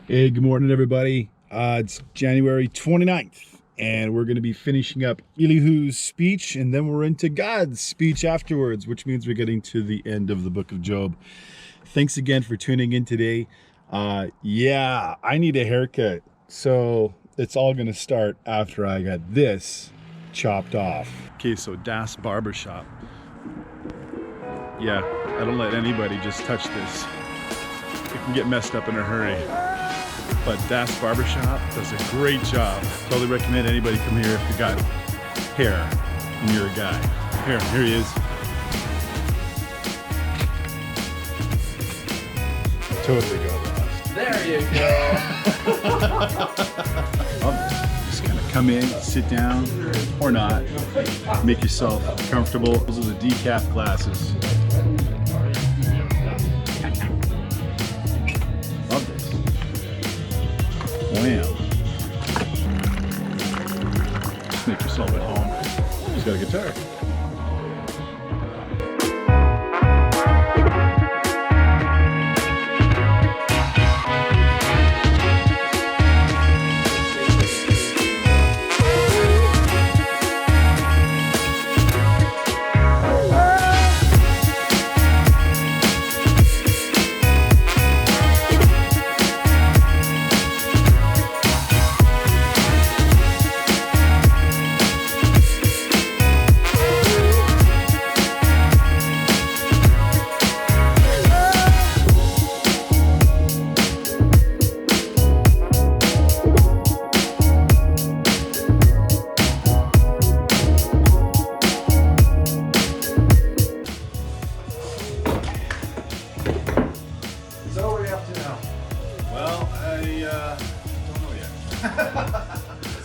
Hey, good morning, everybody. It's January 29th, and we're going to be finishing up Elihu's speech, and then we're into God's speech afterwards, which means we're getting to the end of the book of Job. Thanks again for tuning in today. Yeah, I need a haircut, so it's all going to start after I got this chopped off. Okay, so Das Barbershop. Yeah, I don't let anybody just touch this. It can get messed up in a hurry. But Das Barbershop does a great job. Totally recommend anybody come here if you got hair and you're a guy. Here he is. Totally got lost. There you go. Just kind of come in, sit down, or not. Make yourself comfortable. Those are the decaf glasses. Love this. Wham. Just make yourself at home. He's got a guitar.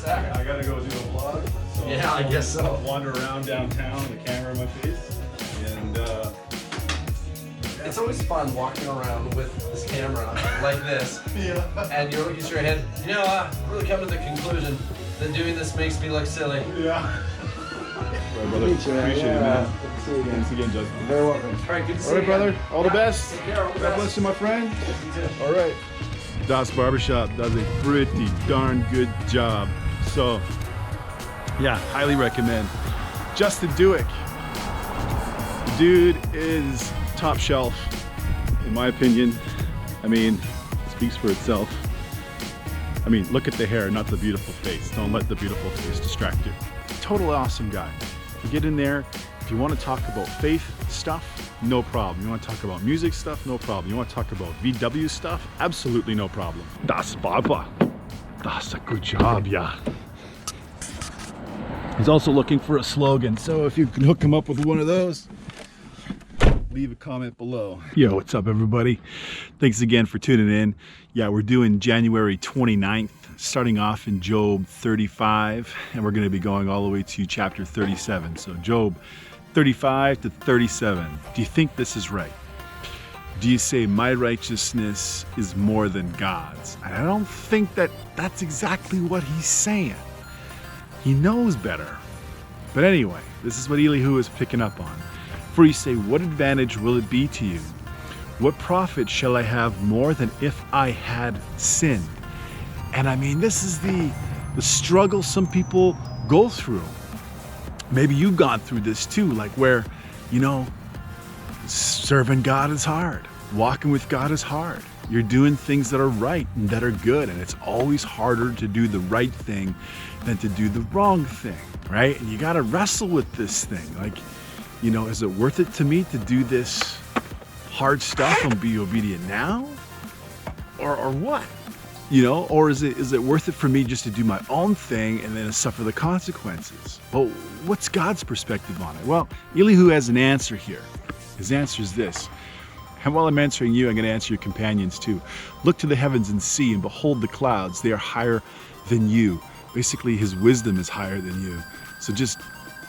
I gotta go do a vlog. So Yeah, I guess so. Wander around downtown, the camera in my face, and It's always fun walking around with this camera like this, yeah. and you're looking straight ahead. You know, I'm really coming to the conclusion that doing this makes me look silly. Yeah. Right, brother. Appreciate it, man. Good to see you again. Thanks again, Justin. Very welcome. All right, good to see All right, you. brother. All the best. Take care. All the God best. bless you, my friend. You too. All right. Das Barbershop does a pretty darn good job. So, yeah, highly recommend. Justin Duick. Dude is top shelf, in my opinion. I mean, it speaks for itself. I mean, look at the hair, not the beautiful face. Don't let the beautiful face distract you. Total awesome guy. You get in there, if you want to talk about faith stuff, no problem. You want to talk about music stuff, no problem. You want to talk about VW stuff, absolutely no problem. Das Barber. That's a good job, yeah. He's also looking for a slogan, so if you can hook him up with one of those, leave a comment below. Yo, what's up, everybody? Thanks again for tuning in. Yeah, we're doing January 29th, starting off in Job 35, and we're going to be going all the way to chapter 37. So Job 35 to 37. Do you think this is right? Do you say my righteousness is more than God's? And I don't think that that's exactly what he's saying. He knows better. But anyway, this is what Elihu is picking up on. For you say, what advantage will it be to you? What profit shall I have more than if I had sinned? And I mean, this is the struggle some people go through. Maybe you've gone through this too, like where, you know, serving God is hard. Walking with God is hard. You're doing things that are right and that are good, and it's always harder to do the right thing than to do the wrong thing, right? And you got to wrestle with this thing. Like, you know, is it worth it to me to do this hard stuff and be obedient now? Or what? You know, or is it worth it for me just to do my own thing and then suffer the consequences? Well, what's God's perspective on it? Well, Elihu has an answer here. His answer is this. And while I'm answering you, I'm going to answer your companions too. Look to the heavens and see, and behold the clouds. They are higher than you. Basically, his wisdom is higher than you. So just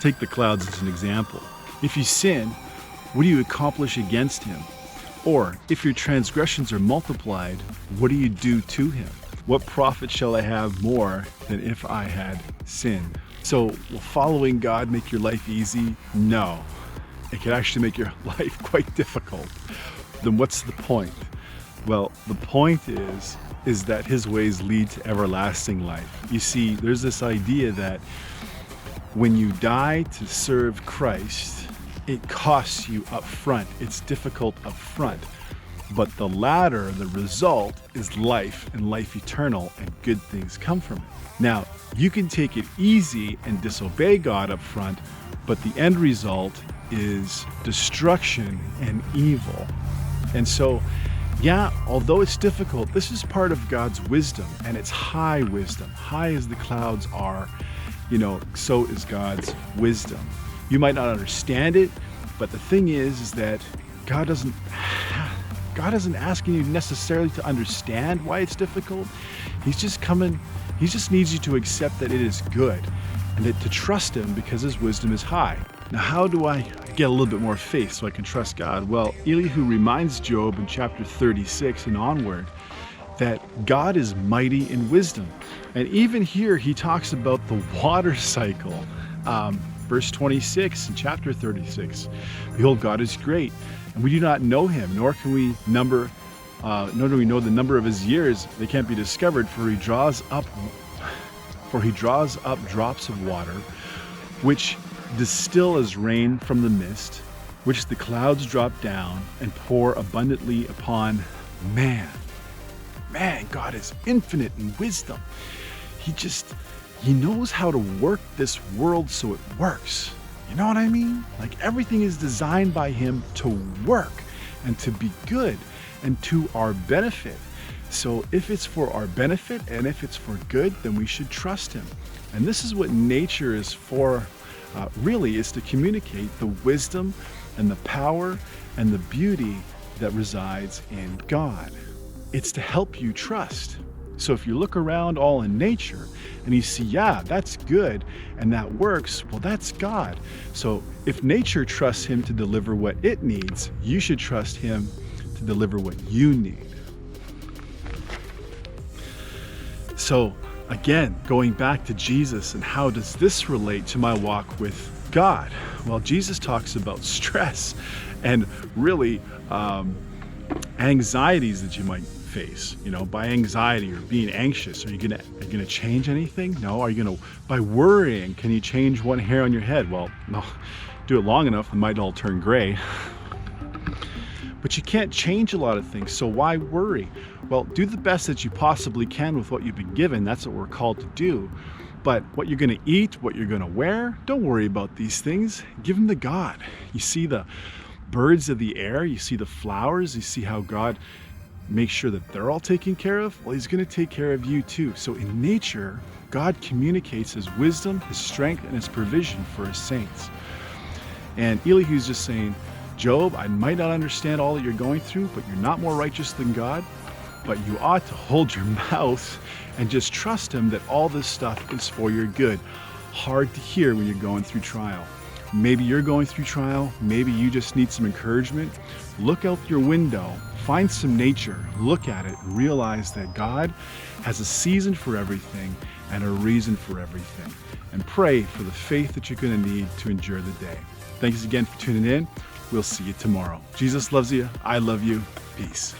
take the clouds as an example. If you sin, what do you accomplish against him? Or if your transgressions are multiplied, what do you do to him? What profit shall I have more than if I had sinned? So will following God make your life easy? No. It can actually make your life quite difficult. Then what's the point? Well, the point is is that his ways lead to everlasting life. You see, there's this idea that when you die to serve Christ, it costs you up front. It's difficult up front. But the latter, the result, is life and life eternal, and good things come from it. Now, you can take it easy and disobey God up front, but the end result is destruction and evil. And so, yeah, although it's difficult, this is part of God's wisdom, and it's high wisdom. High as the clouds are, so is God's wisdom. You might not understand it, but the thing is that God isn't asking you necessarily to understand why it's difficult. He just needs you to accept that it is good and to trust him because his wisdom is high. Now, how do I get a little bit more faith so I can trust God? Well, Elihu reminds Job in chapter 36 and onward that God is mighty in wisdom. And even here, he talks about the water cycle. Verse 26 in chapter 36, behold, God is great, and we do not know him, nor do we know the number of his years. They can't be discovered, for he draws up drops of water, which distill as rain from the mist, which the clouds drop down and pour abundantly upon man. Man, God is infinite in wisdom. He knows how to work this world so it works. You know what I mean? Like, everything is designed by him to work and to be good and to our benefit. So if it's for our benefit and if it's for good, then we should trust him. And this is what nature is for, really, is to communicate the wisdom and the power and the beauty that resides in God. It's to help you trust. So if you look around all in nature and you see, yeah, that's good and that works, well, that's God. So if nature trusts him to deliver what it needs, you should trust him to deliver what you need. So again, going back to Jesus, and how does this relate to my walk with God? Well, Jesus talks about stress and really anxieties that you might face. By anxiety or being anxious, are you gonna change anything? No. By worrying, can you change one hair on your head? Well, no. Do it long enough, it might all turn gray. But you can't change a lot of things, so why worry? Well, do the best that you possibly can with what you've been given. That's what we're called to do. But what you're going to eat, what you're going to wear, don't worry about these things. Give them to God. You see the birds of the air, you see the flowers, you see how God makes sure that they're all taken care of. Well, he's going to take care of you too. So in nature, God communicates his wisdom, his strength, and his provision for his saints. And Elihu's just saying, Job, I might not understand all that you're going through, but you're not more righteous than God. But you ought to hold your mouth and just trust him that all this stuff is for your good. Hard to hear when you're going through trial. Maybe you're going through trial. Maybe you just need some encouragement. Look out your window, find some nature, look at it, and realize that God has a season for everything and a reason for everything. And pray for the faith that you're going to need to endure the day. Thanks again for tuning in. We'll see you tomorrow. Jesus loves you. I love you. Peace.